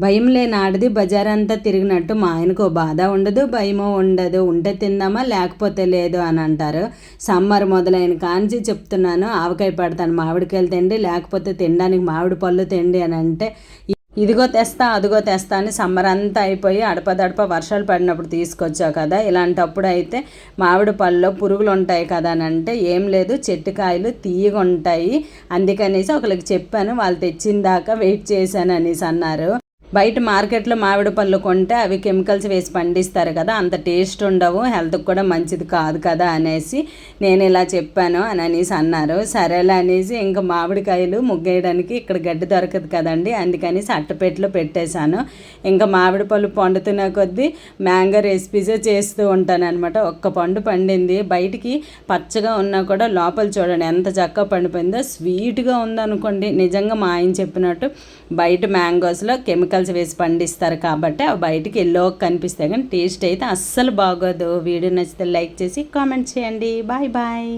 భయం లేని ఆడది బజారంతా తిరిగినట్టు మా ఆయనకు బాధ ఉండదు, భయమో ఉండదు. ఉంటే తిందామా లేకపోతే లేదు అని అంటారు. సమ్మర్ మొదలైన కాంచి చెప్తున్నాను, ఆవకాయ పెడతాను, మామిడికాయలు తిండి, లేకపోతే తినడానికి మామిడి పళ్ళు తిండి అని అంటే ఇదిగో తెస్తా అదిగో తెస్తా అని సమ్మర్ అంతా అయిపోయి అడపదడప వర్షాలు పడినప్పుడు తీసుకొచ్చావు కదా, ఇలాంటప్పుడు అయితే మామిడి పళ్ళలో పురుగులు ఉంటాయి కదా అని అంటే ఏం లేదు, చెట్టు కాయలు తీయగా ఉంటాయి, అందుకనేసి ఒకరికి చెప్పాను, వాళ్ళు తెచ్చిన దాకా వెయిట్ చేశాను అనేసి అన్నారు. బయట మార్కెట్లో మామిడి పళ్ళు కొంటే అవి కెమికల్స్ వేసి పండిస్తారు కదా, అంత టేస్ట్ ఉండవు, హెల్త్కి కూడా మంచిది కాదు కదా అనేసి నేను ఇలా చెప్పాను అని అనేసి అన్నారు. సరేలే అనేసి ఇంకా మామిడికాయలు ముగ్గేయడానికి ఇక్కడ గడ్డి దొరకదు కదండి, అందుకనేసి అట్టపెట్టెలో పెట్టేశాను. ఇంకా మామిడి పళ్ళు పండుతున్న కొద్దీ మ్యాంగో రెసిపీసే చేస్తూ ఉంటాను అనమాట. ఒక్క పండు పండింది, బయటికి పచ్చగా ఉన్నా కూడా లోపల చూడండి ఎంత చక్కగా పండిపోయిందో, స్వీట్గా ఉందనుకోండి. నిజంగా మా ఆయన చెప్పినట్టు బయట మ్యాంగోస్లో కెమికల్స్ వేసి పండిస్తారు కాబట్టి అవి బయటికి ఎల్లో కనిపిస్తాయి, కానీ టేస్ట్ అయితే అస్సలు బాగోదు. వీడియో నచ్చితే లైక్ చేసి కామెంట్ చేయండి. Bye bye.